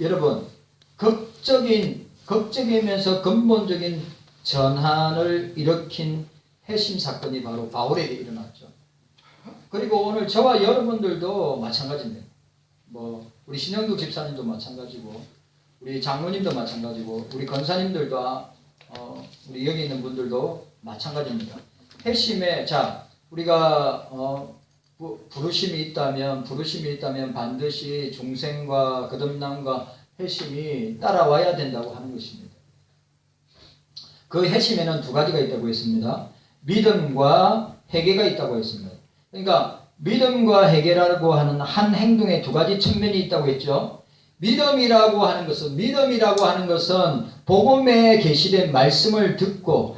여러분, 극적이면서 근본적인 전환을 일으킨 핵심 사건이 바로 바울에게 일어났죠. 그리고 오늘 저와 여러분들도 마찬가지입니다. 우리 신영국 집사님도 마찬가지고, 우리 장로님도 마찬가지고, 우리 권사님들도, 우리 여기 있는 분들도 마찬가지입니다. 핵심에, 우리가, 부르심이 있다면 반드시 중생과 거듭남과 핵심이 따라와야 된다고 하는 것입니다. 그 핵심에는 두 가지가 있다고 했습니다. 믿음과 회개가 있다고 했습니다. 그러니까 믿음과 회개라고 하는 한 행동에 두 가지 측면이 있다고 했죠. 믿음이라고 하는 것은 복음에 계시된 말씀을 듣고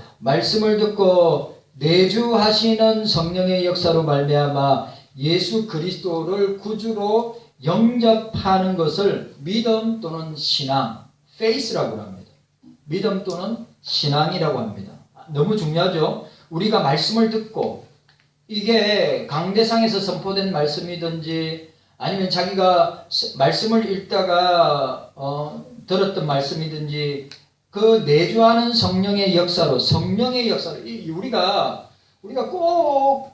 내주하시는 성령의 역사로 말미암아 예수 그리스도를 구주로 영접하는 것을 믿음 또는 신앙, faith라고 합니다. 믿음 또는 신앙이라고 합니다. 너무 중요하죠. 우리가 말씀을 듣고, 이게 강대상에서 선포된 말씀이든지 아니면 자기가 말씀을 읽다가 들었던 말씀이든지, 그 내주하는 성령의 역사로 우리가 꼭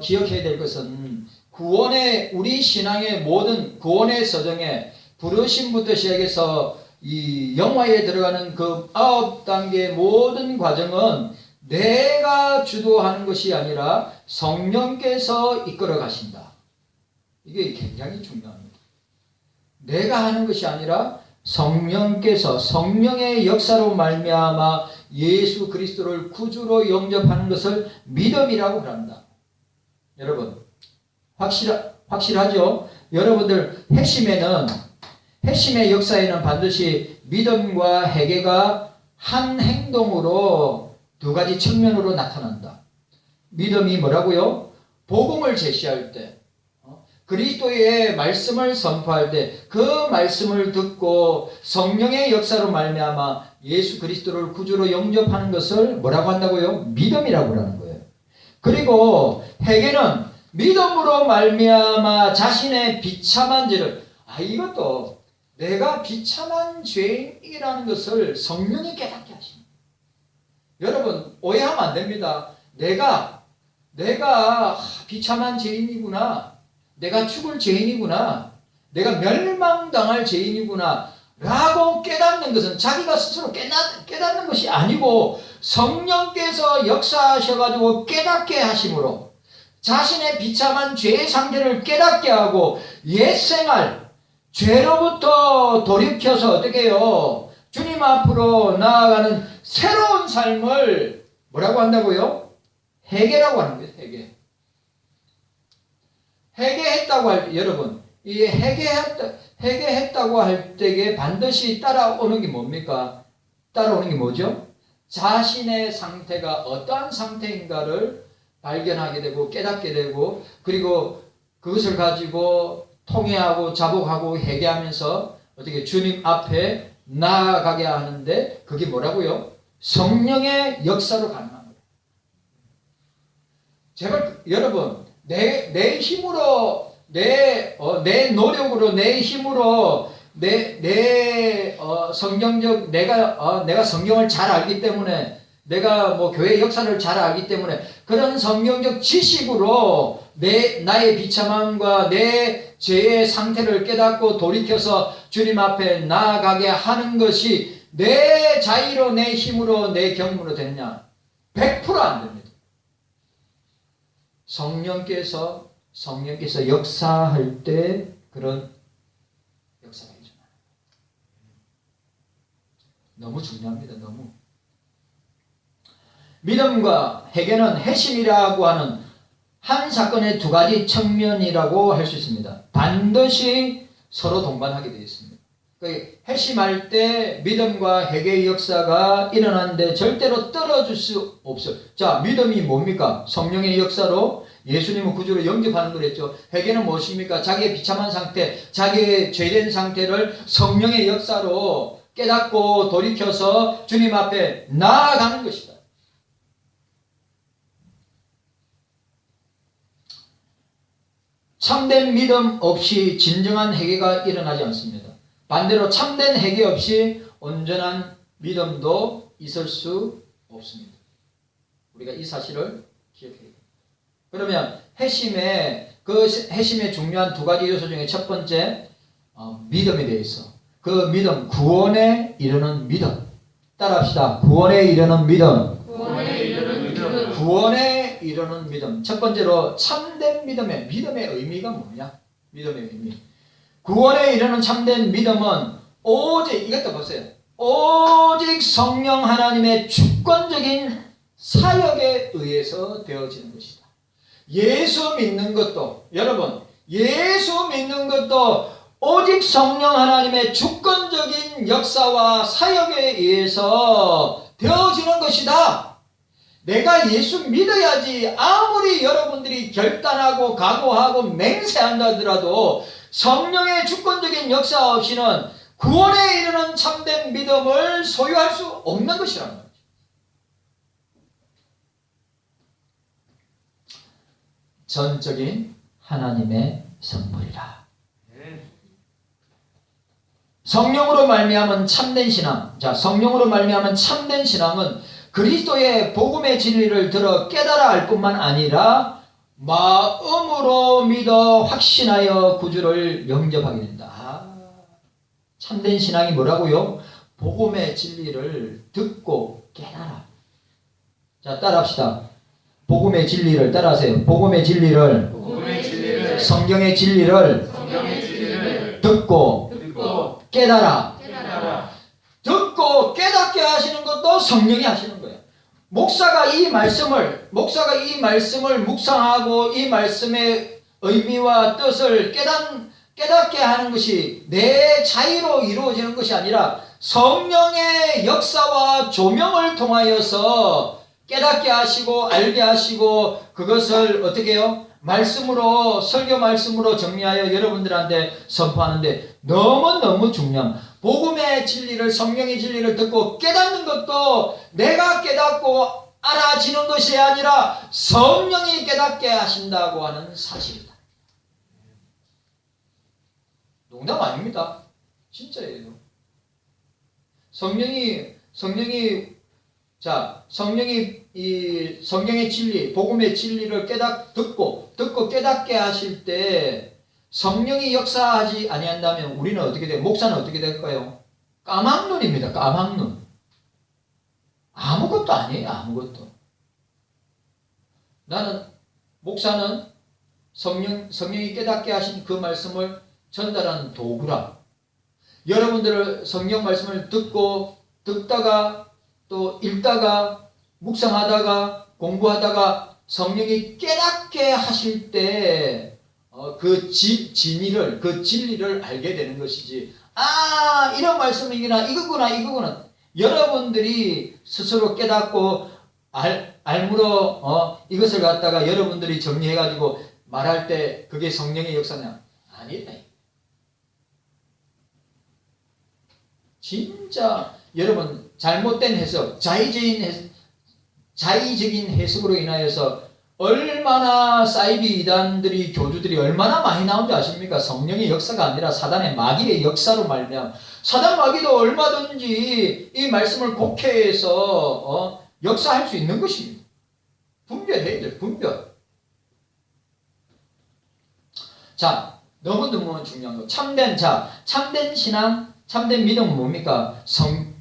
기억해야 될 것은 우리 신앙의 모든 구원의 서정에 부르심부터 시작해서 이 영화에 들어가는 그 9단계의 모든 과정은 내가 주도하는 것이 아니라 성령께서 이끌어 가신다. 이게 굉장히 중요합니다. 내가 하는 것이 아니라 성령께서 성령의 역사로 말미암아 예수 그리스도를 구주로 영접하는 것을 믿음이라고 한다. 여러분, 확실하죠? 여러분들, 핵심의 역사에는 반드시 믿음과 회개가 한 행동으로 두 가지 측면으로 나타난다. 믿음이 뭐라고요? 복음을 제시할 때, 그리스도의 말씀을 선포할 때 그 말씀을 듣고 성령의 역사로 말미암아 예수 그리스도를 구주로 영접하는 것을 뭐라고 한다고요? 믿음이라고 하는 거예요. 그리고 회개는 믿음으로 말미암아 자신의 비참한 죄를, 이것도 내가 비참한 죄인이라는 것을 성령이 깨닫게 하십니다. 여러분, 오해하면 안 됩니다. 내가 비참한 죄인이구나, 내가 죽을 죄인이구나, 내가 멸망당할 죄인이구나 라고 깨닫는 것은 자기가 스스로 깨닫는 것이 아니고 성령께서 역사하셔가지고 깨닫게 하심으로 자신의 비참한 죄의 상태를 깨닫게 하고 옛생활 죄로부터 돌이켜서 어떻게 해요? 주님 앞으로 나아가는 새로운 삶을 뭐라고 한다고요? 회개라고 하는 거예요. 회개했다고 여러분, 이 회개했다고 할 때에 반드시 따라오는 게 뭡니까? 따라오는 게 뭐죠? 자신의 상태가 어떠한 상태인가를 발견하게 되고 깨닫게 되고, 그리고 그것을 가지고 통회하고 자복하고 회개하면서 어떻게 주님 앞에 나아가게 하는데, 그게 뭐라고요? 성령의 역사로 가능한 거예요. 제발 여러분, 내 힘으로, 내 노력으로, 내 힘으로, 성경적, 내가 성경을 잘 알기 때문에, 내가 교회 역사를 잘 알기 때문에, 그런 성경적 지식으로 나의 비참함과 내 죄의 상태를 깨닫고 돌이켜서 주님 앞에 나아가게 하는 것이 내 자의로, 내 힘으로, 내 경험으로 되느냐? 100% 안 됩니다. 성령께서 역사할 때 그런 역사가 일어나요. 너무 중요합니다. 너무. 믿음과 회개는 핵심이라고 하는 한 사건의 두 가지 측면이라고 할 수 있습니다. 반드시 서로 동반하게 되어 있습니다. 핵심할 때 믿음과 회개의 역사가 일어나는데 절대로 떨어질 수 없어요. 자, 믿음이 뭡니까? 성령의 역사로 예수님을 구주로 영접하는 거랬죠. 회개는 무엇입니까? 자기의 비참한 상태, 자기의 죄된 상태를 성령의 역사로 깨닫고 돌이켜서 주님 앞에 나아가는 것이다. 참된 믿음 없이 진정한 회개가 일어나지 않습니다. 반대로 참된 회개 없이 온전한 믿음도 있을 수 없습니다. 우리가 이 사실을 기억해야 됩니다. 그러면 회심의 중요한 두 가지 요소 중에 첫 번째 믿음에 대해서, 그 믿음, 구원에 이르는 믿음. 따라합시다. 구원에 이르는 믿음. 구원에 이르는 믿음. 첫 번째로 참된 믿음의 의미가 뭐냐? 믿음의 의미. 구원에 이르는 참된 믿음은 오직, 이것도 보세요. 오직 성령 하나님의 주권적인 사역에 의해서 되어지는 것이다. 예수 믿는 것도, 여러분, 예수 믿는 것도 오직 성령 하나님의 주권적인 역사와 사역에 의해서 되어지는 것이다. 내가 예수 믿어야지 아무리 여러분들이 결단하고 각오하고 맹세한다 하더라도 성령의 주권적인 역사 없이는 구원에 이르는 참된 믿음을 소유할 수 없는 것이라는 거죠. 전적인 하나님의 선물이라. 성령으로 말미암은 참된 신앙. 자, 성령으로 말미암은 참된 신앙은 그리스도의 복음의 진리를 들어 깨달아 알 뿐만 아니라 마음으로 믿어 확신하여 구주를 영접하게 된다. 참된 신앙이 뭐라고요? 복음의 진리를 듣고 깨달아. 자, 따라합시다. 복음의 진리를 따라하세요. 복음의 진리를, 성경의 진리를, 듣고 깨달아. 듣고 깨닫게 하시는 것도 성령이 하시는 거예요. 목사가 이 말씀을 묵상하고 이 말씀의 의미와 뜻을 깨닫게 하는 것이 내 자의로 이루어지는 것이 아니라 성령의 역사와 조명을 통하여서 깨닫게 하시고 알게 하시고 그것을 어떻게 해요? 말씀으로, 설교 말씀으로 정리하여 여러분들한테 선포하는데 너무너무 중요한 복음의 진리를, 성령의 진리를 듣고 깨닫는 것도 내가 깨닫고 알아지는 것이 아니라 성령이 깨닫게 하신다고 하는 사실이다. 농담 아닙니다. 진짜예요. 성령이 이 성경의 진리, 복음의 진리를 듣고 깨닫게 하실 때 성령이 역사하지 아니한다면 우리는 어떻게 돼요? 목사는 어떻게 될까요? 까막눈입니다. 까막눈. 아무것도 아니에요. 아무것도. 목사는 성령이 깨닫게 하신 그 말씀을 전달하는 도구라. 여러분들을 성경 말씀을 듣다가 또 읽다가 묵상하다가 공부하다가 성령이 깨닫게 하실 때 그 진리를, 그 진리를 알게 되는 것이지. 이런 말씀이구나, 이거구나. 여러분들이 스스로 깨닫고 알므로 이것을 갖다가 여러분들이 정리해가지고 말할 때 그게 성령의 역사냐? 아니다. 진짜 여러분 잘못된 해석, 자의적인 해석으로 인하여서 얼마나 사이비 이단들이, 교주들이 얼마나 많이 나온지 아십니까? 성령의 역사가 아니라 사단의 마귀의 역사로 말미암아. 사단 마귀도 얼마든지 이 말씀을 곡해해서 역사할 수 있는 것입니다. 분별해야 돼요. 분별. 자, 너무너무 중요한 거. 참된 신앙, 참된 믿음은 뭡니까?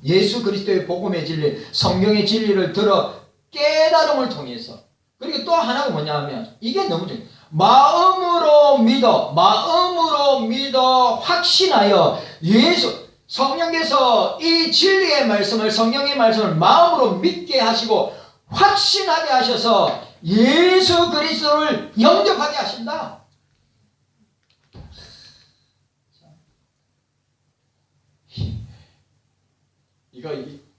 예수 그리스도의 복음의 진리, 성경의 진리를 들어 깨달음을 통해서. 그리고 또 하나가 뭐냐 하면 이게 너무 중요해요. 마음으로 믿어 확신하여 성령께서 이 진리의 말씀을, 성령의 말씀을 마음으로 믿게 하시고 확신하게 하셔서 예수 그리스도를 영접하게 하신다.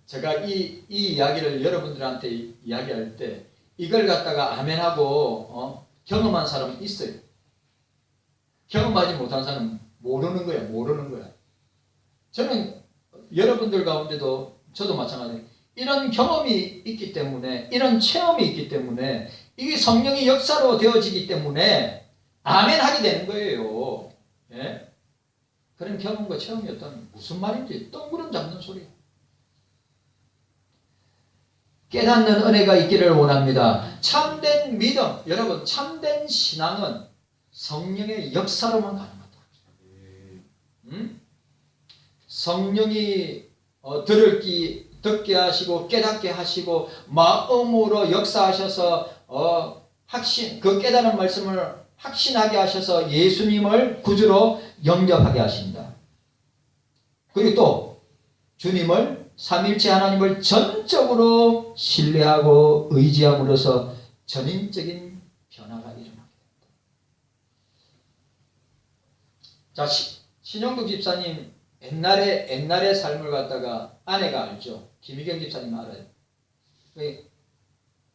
제가 이 이야기를 여러분들한테 이야기할 때 이걸 갖다가 아멘하고 경험한 사람은 있어요. 경험하지 못한 사람은 모르는 거야. 저는 여러분들 가운데도 저도 마찬가지예요. 이런 경험이 있기 때문에, 이런 체험이 있기 때문에, 이게 성령의 역사로 되어지기 때문에 아멘 하게 되는 거예요. 예? 그런 경험과 체험이었다면 무슨 말인지 똥구름 잡는 소리. 깨닫는 은혜가 있기를 원합니다. 참된 믿음, 여러분 참된 신앙은 성령의 역사로만 가능하다. 성령이 듣게 하시고 깨닫게 하시고 마음으로 역사하셔서 그 깨달은 말씀을 확신하게 하셔서 예수님을 구주로 영접하게 하십니다. 그리고 또 주님을 삼일체 하나님을 전적으로 신뢰하고 의지함으로써 전인적인 변화가 일어나게 됩니다. 자, 신영국 집사님 옛날의 삶을 갖다가 아내가 알죠. 김희경 집사님 알아요.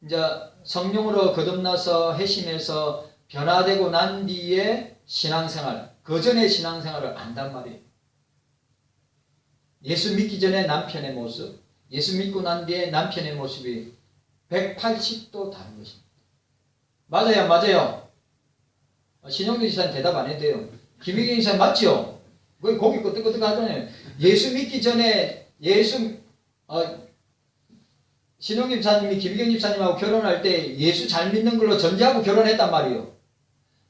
이제 성령으로 거듭나서 회심해서 변화되고 난 뒤에 신앙생활, 그 전의 신앙생활을 안단 말이에요. 예수 믿기 전에 남편의 모습, 예수 믿고 난 뒤에 남편의 모습이 180도 다른 것입니다. 맞아요, 맞아요. 신영도 지사님 대답 안 해도 돼요. 김희경 지사님 맞죠? 거기 고기 끄덕끄덕 하잖아요. 예수 믿기 전에 신영기 집사님이 김희경 집사님하고 결혼할 때 예수 잘 믿는 걸로 전제하고 결혼했단 말이에요.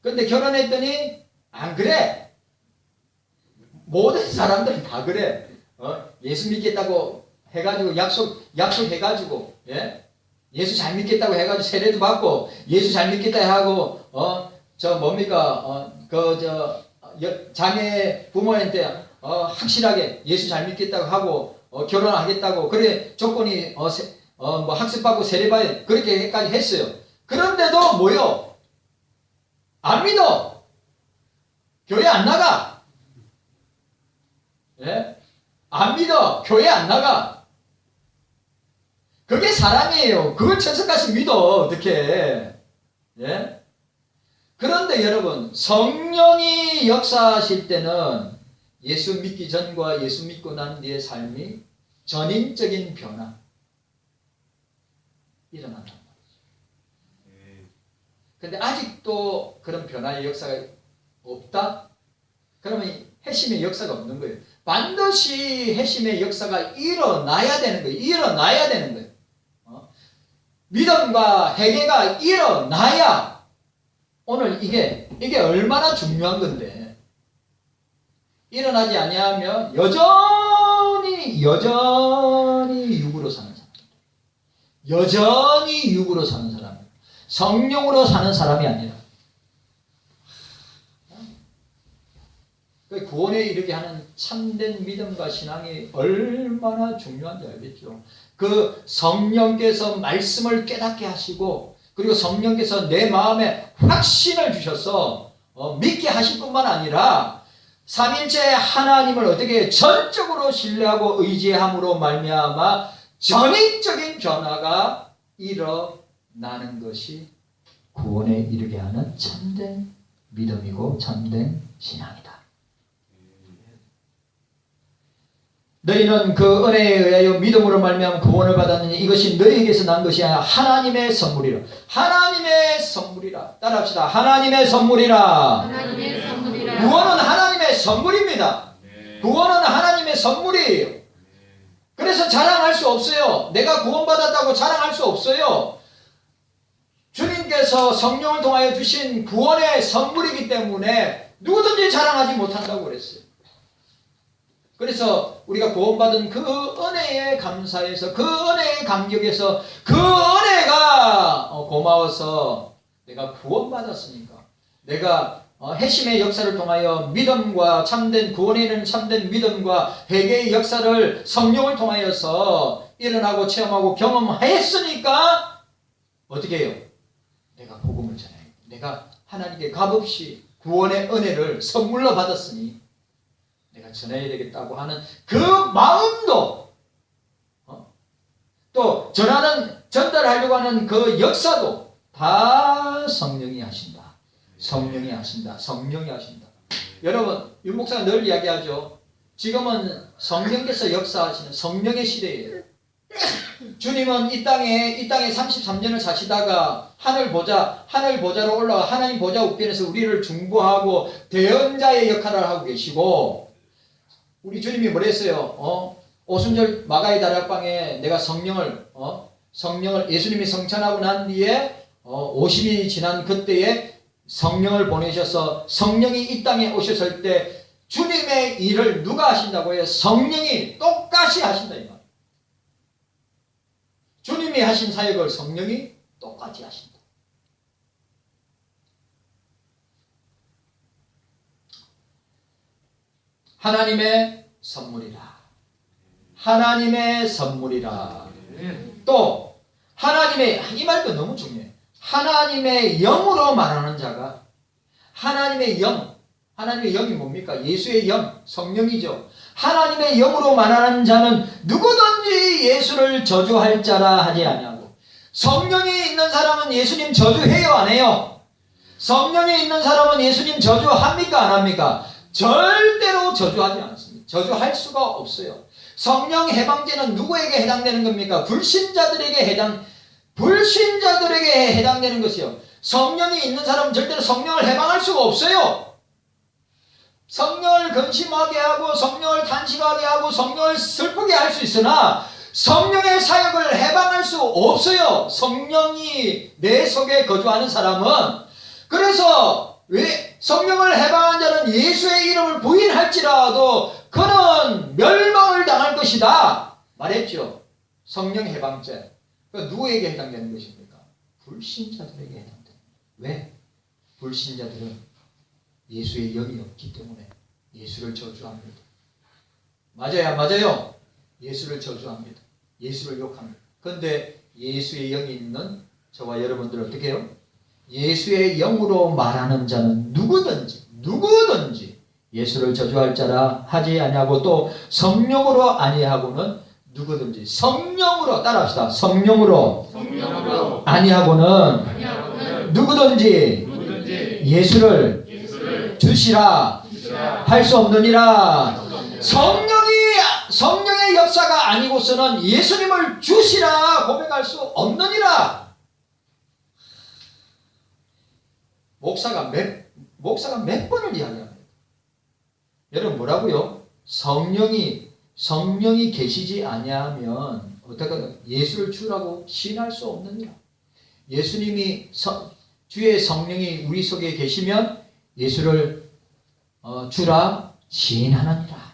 그런데 결혼했더니 안 그래. 모든 사람들은 다 그래. 예수 믿겠다고 해가지고 약속해가지고 예수 잘 믿겠다고 해가지고 세례도 받고 예수 잘 믿겠다 하고 자매 부모한테 확실하게 예수 잘 믿겠다고 하고 결혼하겠다고 그래 조건이 뭐 학습받고 세례받아 그렇게까지 했어요. 그런데도 뭐요? 안 믿어. 교회 안 나가. 예? 안 믿어. 교회 안 나가. 그게 사람이에요. 그걸 천석같이 믿어. 어떻게? 예? 그런데 여러분 성령이 역사하실 때는 예수 믿기 전과 예수 믿고 난 뒤의 삶이 전인적인 변화 일어난단 말이죠. 근데 아직도 그런 변화의 역사가 없다? 그러면 회심의 역사가 없는 거예요. 반드시 회심의 역사가 일어나야 되는 거예요. 일어나야 되는 거예요. 믿음과 회개가 일어나야 오늘 이게 얼마나 중요한 건데 일어나지 아니하면 여전히 육으로 사는 사람, 여전히 육으로 사는 사람, 성령으로 사는 사람이 아니라 구원에 이르게 하는 참된 믿음과 신앙이 얼마나 중요한지 알겠죠. 그 성령께서 말씀을 깨닫게 하시고 그리고 성령께서 내 마음에 확신을 주셔서 믿게 하실 뿐만 아니라 삼일체 하나님을 어떻게 전적으로 신뢰하고 의지함으로 말미암아 전인적인 변화가 일어나는 것이 구원에 이르게 하는 참된 믿음이고 참된 신앙이다. 너희는 그 은혜에 의하여 믿음으로 말미암아 구원을 받았느니 이것이 너희에게서 난 것이 아니라 하나님의 선물이라. 하나님의 선물이라. 따라합시다. 하나님의 선물이라. 하나님의 선물이라. 구원은 하나님의 선물입니다. 구원은 하나님의 선물이에요. 그래서 자랑할 수 없어요. 내가 구원받았다고 자랑할 수 없어요. 주님께서 성령을 통하여 주신 구원의 선물이기 때문에 누구든지 자랑하지 못한다고 그랬어요. 그래서 우리가 구원받은 그 은혜에 감사해서 그 은혜의 감격에서 그 은혜가 고마워서 내가 구원받았으니까 내가 회심의 역사를 통하여 믿음과 참된 구원에 이르는 참된 믿음과 회개의 역사를 성령을 통하여서 일어나고 체험하고 경험했으니까 어떻게 해요? 내가 복음을 전해요. 내가 하나님께 값없이 구원의 은혜를 선물로 받았으니 내가 전해야 되겠다고 하는 그 마음도 또 전달하려고 하는 그 역사도 다 성령이 하신다. 성령이 하신다. 성령이 하신다. 여러분 윤 목사가 늘 이야기하죠. 지금은 성령께서 역사하시는 성령의 시대예요. 주님은 이 땅에 33년을 사시다가 하늘 보좌로 올라가 하나님 보좌 우편에서 우리를 중보하고 대언자의 역할을 하고 계시고, 우리 주님이 뭐랬어요? 오순절 마가의 다락방에 내가 성령을 예수님이 성찬하고 난 뒤에 50일이 지난 그때에 성령을 보내셔서 성령이 이 땅에 오셨을 때 주님의 일을 누가 하신다고 해요? 성령이 똑같이 하신다 이 말이에요. 주님이 하신 사역을 성령이 똑같이 하신다. 하나님의 선물이라. 하나님의 선물이라. 또 하나님의, 이 말도 너무 중요해요. 하나님의 영으로 말하는 자가, 하나님의 영이 뭡니까? 예수의 영, 성령이죠. 하나님의 영으로 말하는 자는 누구든지 예수를 저주할 자라 하지 아니하고. 성령이 있는 사람은 예수님 저주해요, 안 해요? 성령이 있는 사람은 예수님 저주합니까, 안 합니까? 절대로 저주하지 않습니다. 저주할 수가 없어요. 성령 해방제는 누구에게 해당되는 겁니까? 불신자들에게 해당되는 것이요. 성령이 있는 사람은 절대로 성령을 해방할 수가 없어요. 성령을 근심하게 하고 성령을 탄식하게 하고 성령을 슬프게 할 수 있으나 성령의 사역을 해방할 수 없어요. 성령이 내 속에 거주하는 사람은. 그래서 왜 성령을 해방한 자는 예수의 이름을 부인할지라도 그는 멸망을 당할 것이다 말했죠. 성령 해방죄. 누구에게 해당되는 것입니까? 불신자들에게 해당됩니다. 왜? 불신자들은 예수의 영이 없기 때문에 예수를 저주합니다. 맞아요, 안 맞아요? 예수를 저주합니다. 예수를 욕합니다. 그런데 예수의 영이 있는 저와 여러분들은 어떻게 해요? 예수의 영으로 말하는 자는 누구든지 예수를 저주할 자라 하지 아니하고, 또 성령으로 아니하고는 누구든지, 성령으로 따라합시다. 성령으로 아니하고는 누구든지 예수를 주시라 할 수 없느니라. 성령의 역사가 아니고서는 예수님을 주시라 고백할 수 없느니라. 목사가 몇 번을 이야기합니다. 여러분 뭐라고요? 성령이 계시지 아니하면 어떻게 예수를 주라고 시인할 수 없느니라. 예수님이 주의 성령이 우리 속에 계시면 예수를 주라 시인하느니라.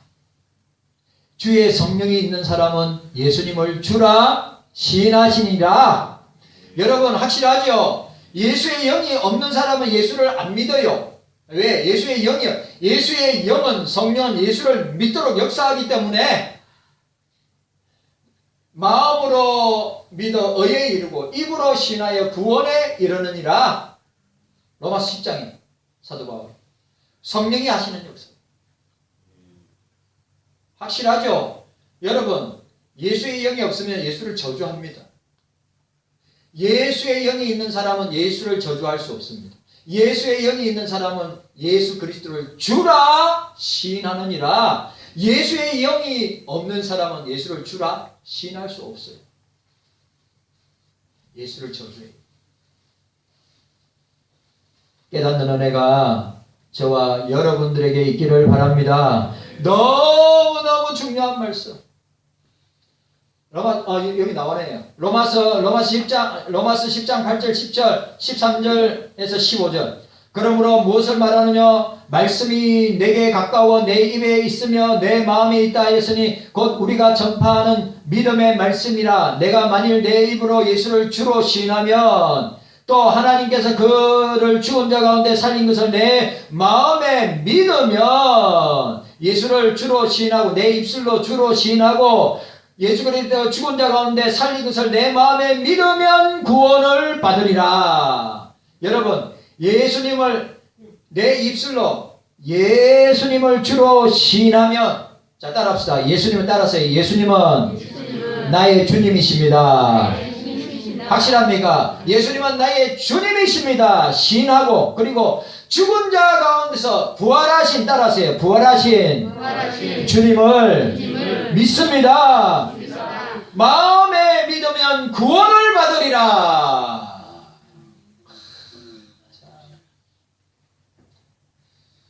주의 성령이 있는 사람은 예수님을 주라 시인하시니라. 여러분 확실하죠? 예수의 영이 없는 사람은 예수를 안 믿어요. 왜? 예수의 영은 성령은 예수를 믿도록 역사하기 때문에 마음으로 믿어 의에 이르고 입으로 신하여 구원에 이르느니라. 로마서 10장에 사도 바울. 성령이 하시는 역사. 확실하죠? 여러분 예수의 영이 없으면 예수를 저주합니다. 예수의 영이 있는 사람은 예수를 저주할 수 없습니다. 예수의 영이 있는 사람은 예수 그리스도를 주라 시인하느니라. 예수의 영이 없는 사람은 예수를 주라 시인할 수 없어요. 예수를 저주해요. 깨닫는 은혜가 저와 여러분들에게 있기를 바랍니다. 너무너무 중요한 말씀. 여기 나오네요. 로마서 10장 8절 10절 13절에서 15절. 그러므로 무엇을 말하느냐? 말씀이 내게 가까워 내 입에 있으며 내 마음에 있다 하였으니 곧 우리가 전파하는 믿음의 말씀이라. 내가 만일 내 입으로 예수를 주로 시인하면 또 하나님께서 그를 죽은 자 가운데 살린 것을 내 마음에 믿으면 예수를 주로 시인하고 내 입술로 주로 시인하고 예수 그리스도 죽은 자 가운데 살린 것을 내 마음에 믿으면 구원을 받으리라. 여러분 예수님을 내 입술로 예수님을 주로 시인하면, 자 따라합시다. 예수님을 따라서 예수님은 나의 주님이십니다. 확실합니까? 예수님은 나의 주님이십니다. 시인하고, 그리고 죽은 자 가운데서 부활하신, 따라하세요. 부활하신 주님을 믿습니다. 마음에 믿으면 구원을 받으리라.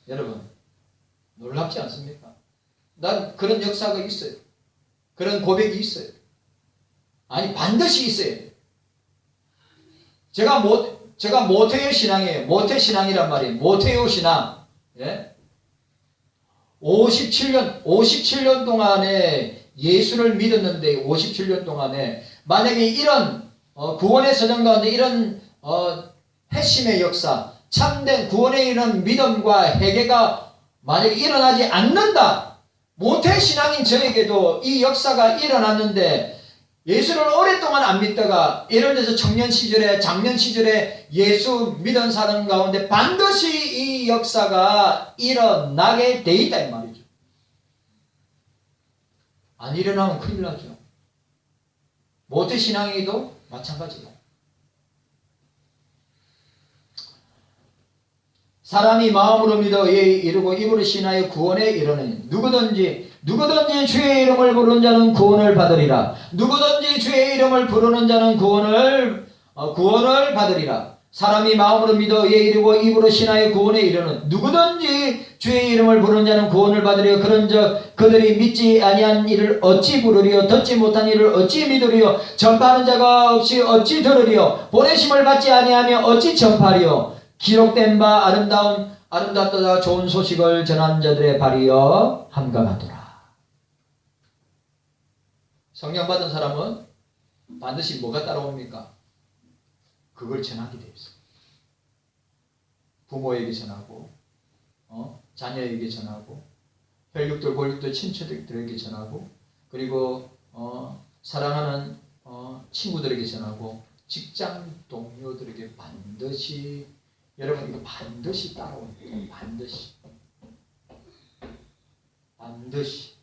여러분, 놀랍지 않습니까? 난 그런 역사가 있어요. 그런 고백이 있어요. 아니, 반드시 있어요. 제가 모태의 신앙이에요. 모태 신앙이란 말이에요. 모태의 신앙. 예? 57년 동안에 예수를 믿었는데 57년 동안에 만약에 이런 구원의 서정 가운데 이런 핵심의 역사, 참된 구원의 이런 믿음과 회개가 만약에 일어나지 않는다. 모태 신앙인 저에게도 이 역사가 일어났는데 예수를 오랫동안 안 믿다가 예를 들어서 청년 시절에 장년 시절에 예수 믿은 사람 가운데 반드시 이 역사가 일어나게 돼 있다 이 말이죠. 안 일어나면 큰일 나죠. 모태 신앙에도 마찬가지다. 사람이 마음으로 믿어 이르고 입으로 신하여 구원에 이르느니 누구든지 주의 이름을 부르는 자는 구원을 받으리라. 누구든지 주의 이름을 부르는 자는 구원을 받으리라. 사람이 마음으로 믿어 이르고 입으로 신하여 구원에 이르는 누구든지 주의 이름을 부르는 자는 구원을 받으리요. 그런즉 그들이 믿지 아니한 일을 어찌 부르리요. 듣지 못한 일을 어찌 믿으리요. 전파하는 자가 없이 어찌 들으리요. 보내심을 받지 아니하며 어찌 전파리요. 기록된 바 아름답다 좋은 소식을 전한 자들의 발이여 함과 같도다. 성령 받은 사람은 반드시 뭐가 따라옵니까? 그걸 전하게 되어 있어요. 부모에게 전하고 자녀에게 전하고 혈육들 골육들 친척들에게 전하고 그리고 사랑하는 친구들에게 전하고 직장 동료들에게 반드시 여러분 이거 반드시 따라옵니다. 반드시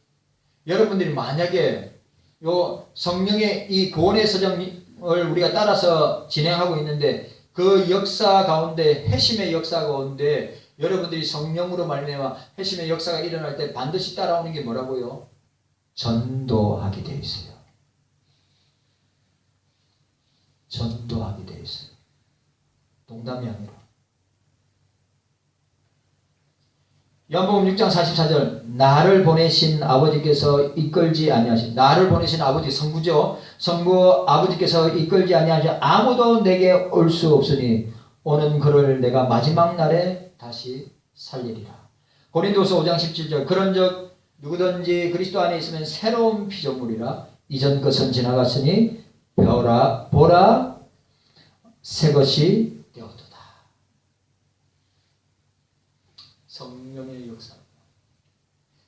여러분들이 만약에 요 성령의 이 구원의 서정을 우리가 따라서 진행하고 있는데 그 역사 가운데 회심의 역사 가운데 여러분들이 성령으로 말미암아 회심의 역사가 일어날 때 반드시 따라오는 게 뭐라고요? 전도하게 되어 있어요. 전도하게 되어 있어요. 농담이 아니라. 요한복음 6장 44절 나를 보내신 아버지께서 이끌지 아니하신 나를 보내신 아버지 성부죠. 성부 아버지께서 이끌지 아니하신 아무도 내게 올 수 없으니 오는 그를 내가 마지막 날에 다시 살리리라. 고린도서 5장 17절 그런즉 누구든지 그리스도 안에 있으면 새로운 피조물이라 이전 것은 지나갔으니 보라 새 것이 되었도다.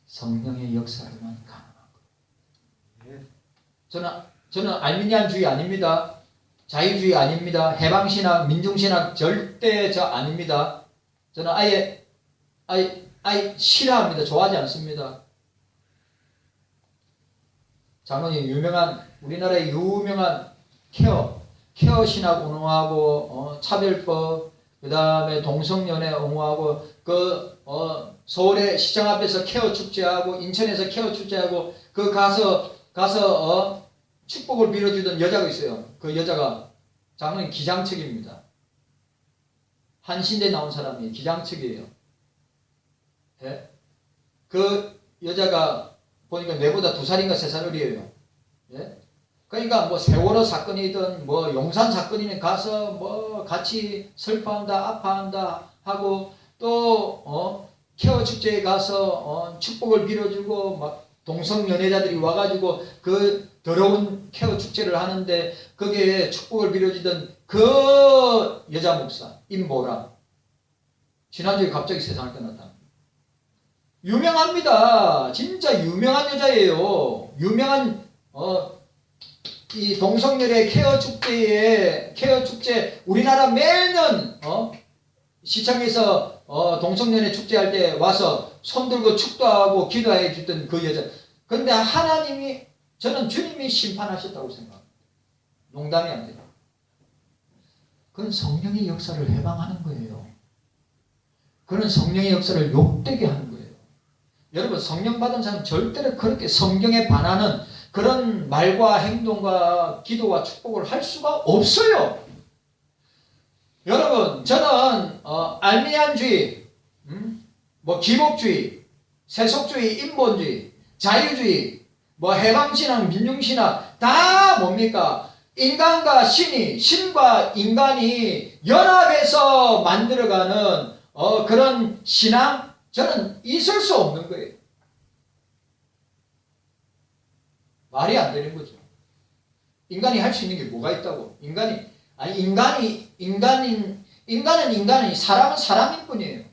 성령의 역사로만 가능한 거예요. 저는 알미니안주의 아닙니다. 자유주의 아닙니다. 해방신학, 민중신학 절대 저 아닙니다. 저는 아예 싫어합니다. 좋아하지 않습니다. 장로님 우리나라의 유명한 케어 신학 옹호하고 차별법 그 다음에 동성연애 옹호하고 서울의 시장 앞에서 케어 축제하고 인천에서 케어 축제하고 가서 축복을 빌어주던 여자가 있어요. 그 여자가 장로님 기장측입니다. 한신대 나온 사람이 기장측이에요. 예? 그 여자가 보니까 내보다 2살인가 3살 어려요. 예? 그러니까 뭐 세월호 사건이든 뭐 용산 사건이든 가서 뭐 같이 슬퍼한다 아파한다 하고 또 케어 축제에 가서 축복을 빌어주고 막 동성 연애자들이 와가지고 그 더러운 케어 축제를 하는데 거기에 축복을 빌어주던 그 여자 목사 임보라 지난주에 갑자기 세상을 떠났다. 유명합니다. 진짜 유명한 여자예요. 유명한 이 동성연애 케어 축제 우리나라 매년 시청에서 동성연애 축제할 때 와서 손들고 축도하고 기도해 주던 그 여자. 그런데 저는 주님이 심판하셨다고 생각합니다. 농담이 아니라. 그건 성령의 역사를 해방하는 거예요. 그런 성령의 역사를 욕되게 하는 거예요. 여러분 성령 받은 사람 절대로 그렇게 성경에 반하는 그런 말과 행동과 기도와 축복을 할 수가 없어요. 여러분, 저는 알미안주의, 뭐 기복주의, 세속주의, 인본주의, 자유주의, 뭐 해방신앙, 민중신앙 다 뭡니까? 인간과 신이, 신과 인간이 연합해서 만들어가는 그런 신앙, 저는 있을 수 없는 거예요. 말이 안 되는 거죠. 인간이 할 수 있는 게 뭐가 있다고? 인간은 사람은 사람일 뿐이에요.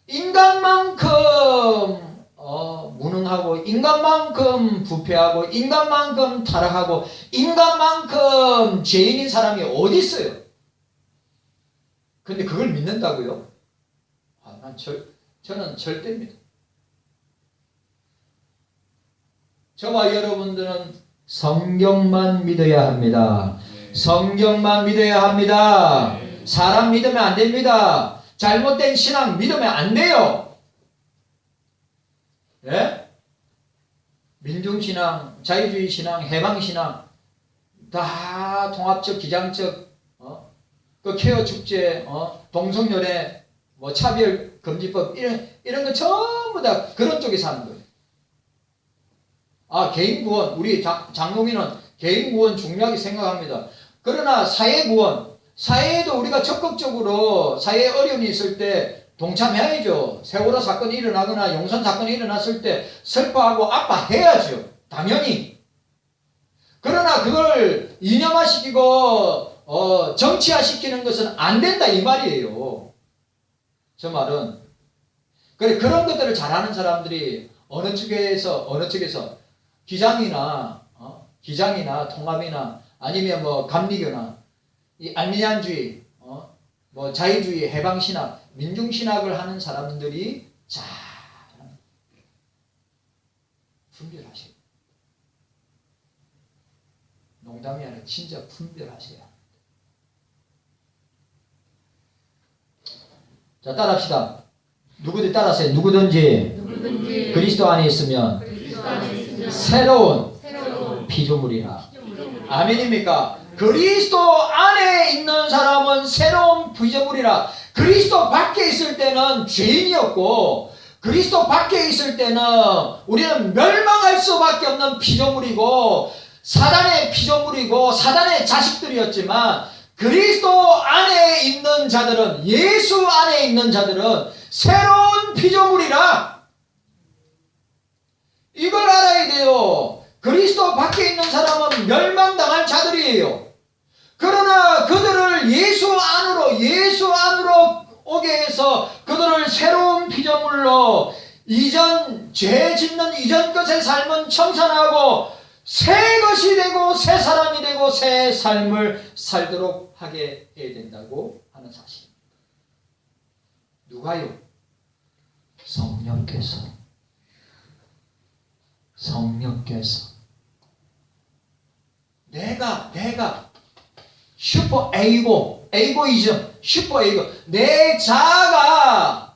인간만큼 무능하고, 인간만큼 부패하고, 인간만큼 타락하고, 인간만큼 죄인인 사람이 어디 있어요? 근데 그걸 믿는다고요? 저는 절대입니다. 저와 여러분들은 성경만 믿어야 합니다. 성경만 믿어야 합니다. 사람 믿으면 안 됩니다. 잘못된 신앙 믿으면 안 돼요. 예? 민중신앙, 자유주의 신앙, 해방신앙 다 통합적, 기장적, 그 케어 축제, 동성연애, 뭐 차별 금지법 이런 거 전부 다 그런 쪽에서 하는 거예요. 개인 구원, 우리 장로기는 개인 구원 중요하게 생각합니다. 그러나 사회 구원, 사회에도 우리가 적극적으로 사회에 어려움이 있을 때 동참해야죠. 세월호 사건이 일어나거나 용산 사건이 일어났을 때 슬퍼하고 아파해야죠. 당연히. 그러나 그걸 이념화시키고 정치화시키는 것은 안 된다 이 말이에요. 저 말은 그런 것들을 잘하는 사람들이 어느 쪽에서 기장이나 통합이나 아니면 뭐 감리교나 이 알미니안주의, 뭐 자유주의, 해방신학, 민중신학을 하는 사람들이 잘 분별하셔야 돼요. 농담이 아니라 진짜 분별하셔야 합니다. 자, 따라합시다. 누구든지 따라하세요. 누구든지 그리스도 안에 있으면 새로운 피조물이라. 아멘입니까? 그리스도 안에 있는 사람은 새로운 피조물이라. 그리스도 밖에 있을 때는 죄인이었고, 그리스도 밖에 있을 때는 우리는 멸망할 수밖에 없는 피조물이고, 사단의 피조물이고, 사단의 자식들이었지만, 그리스도 안에 있는 자들은, 예수 안에 있는 자들은 새로운 피조물이라. 이걸 알아야 돼요. 그리스도 밖에 있는 사람은 멸망당할 자들이에요. 그러나 그들을 예수 안으로 오게 해서 그들을 새로운 피조물로 죄 짓는 이전 것의 삶은 청산하고 새 것이 되고 새 사람이 되고 새 삶을 살도록 하게 해야 된다고 하는 사실입니다. 누가요? 성령께서 내가 슈퍼 에이고이즘, 슈퍼 에이고, 내 자아는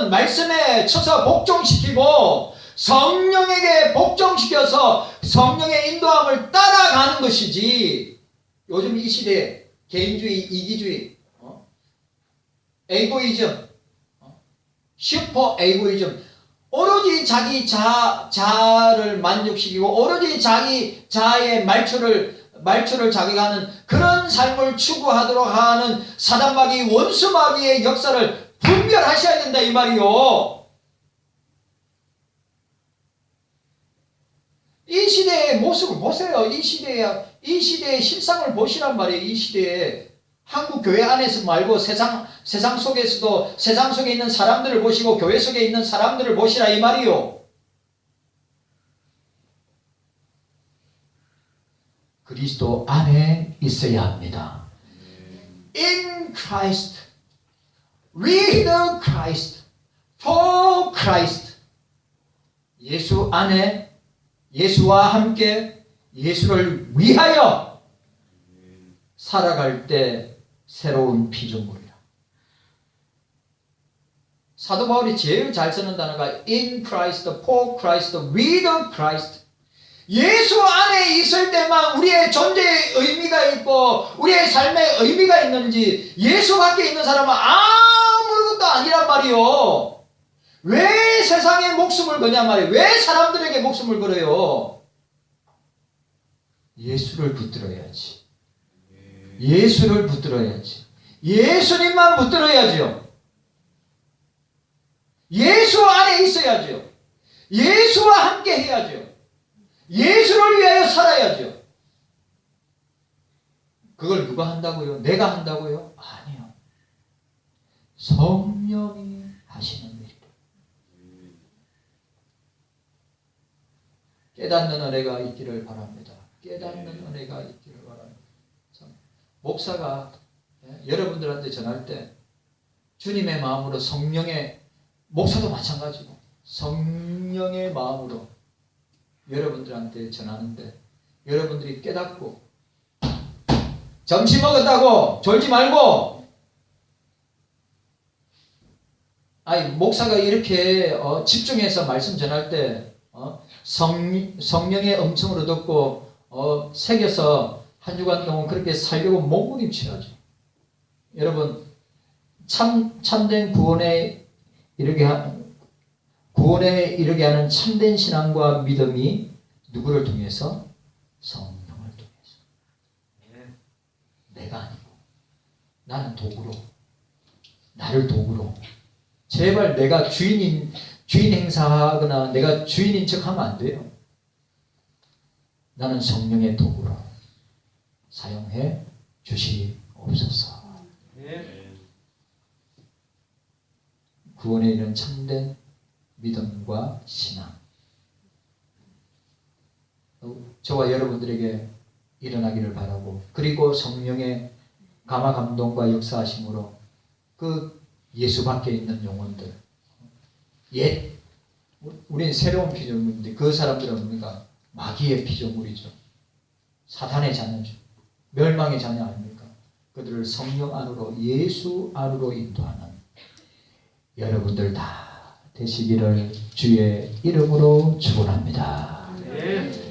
말씀에 쳐서 복종시키고 성령에게 복종시켜서 성령의 인도함을 따라가는 것이지. 요즘 이 시대에 개인주의, 이기주의, 에이고이즘, 슈퍼 에이고이즘, 오로지 자기 자아를 만족시키고 오로지 자기 자아의 말초를 자기가 하는 그런 삶을 추구하도록 하는 사단마귀, 원수마귀의 역사를 분별하셔야 된다 이 말이요. 이 시대의 모습을 보세요. 이 시대의 실상을 보시란 말이에요. 이 시대에 한국 교회 안에서 말고 세상 속에서도 세상 속에 있는 사람들을 보시고 교회 속에 있는 사람들을 보시라 이 말이요. 그리스도 안에 있어야 합니다. In Christ, with Christ, for Christ. 예수 안에, 예수와 함께, 예수를 위하여 살아갈 때 새로운 피조물이라. 사도 바울이 제일 잘 쓰는 단어가 in Christ, for Christ, with Christ. 예수 안에 있을 때만 우리의 존재의 의미가 있고 우리의 삶의 의미가 있는지, 예수 밖에 있는 사람은 아무것도 아니란 말이요. 왜 세상에 목숨을 거냐 말이에요. 왜 사람들에게 목숨을 걸어요? 예수를 붙들어야지. 예수를 붙들어야지. 예수님만 붙들어야죠. 예수 안에 있어야죠. 예수와 함께 해야죠. 예수를 위하여 살아야죠. 그걸 누가 한다고요? 내가 한다고요? 아니요. 성령이 하시는 일이다. 깨닫는 은혜가 있기를 바랍니다. 깨닫는 은혜가 있기를 바랍니다. 참, 목사가 여러분들한테 전할 때 주님의 마음으로, 성령의, 목사도 마찬가지고 성령의 마음으로 여러분들한테 전하는데, 여러분들이 깨닫고 점심 먹었다고 졸지 말고, 아니 목사가 이렇게 집중해서 말씀 전할 때 성령의 음성으로 듣고 새겨서 한 주간 동안 그렇게 살려고 몸부림쳐야죠. 여러분, 참된 구원에 이르게 하는 참된 신앙과 믿음이 누구를 통해서? 성령을 통해서. 내가 아니고 나는 도구로, 나를 도구로. 제발 내가 주인 행사하거나 내가 주인인 척하면 안 돼요. 나는 성령의 도구로 사용해 주시옵소서. 구원에 이른 참된 믿음과 신앙, 저와 여러분들에게 일어나기를 바라고, 그리고 성령의 감화 감동과 역사하심으로 그 예수 밖에 있는 영혼들, 우리는 새로운 피조물인데 그 사람들은 뭡니까? 마귀의 피조물이죠. 사탄의 자녀죠. 멸망의 자녀 아닙니까? 그들을 성령 안으로, 예수 안으로 인도하는 여러분들 다 되시기를 주의 이름으로 축원합니다.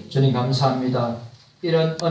주님 감사합니다. 이런 은혜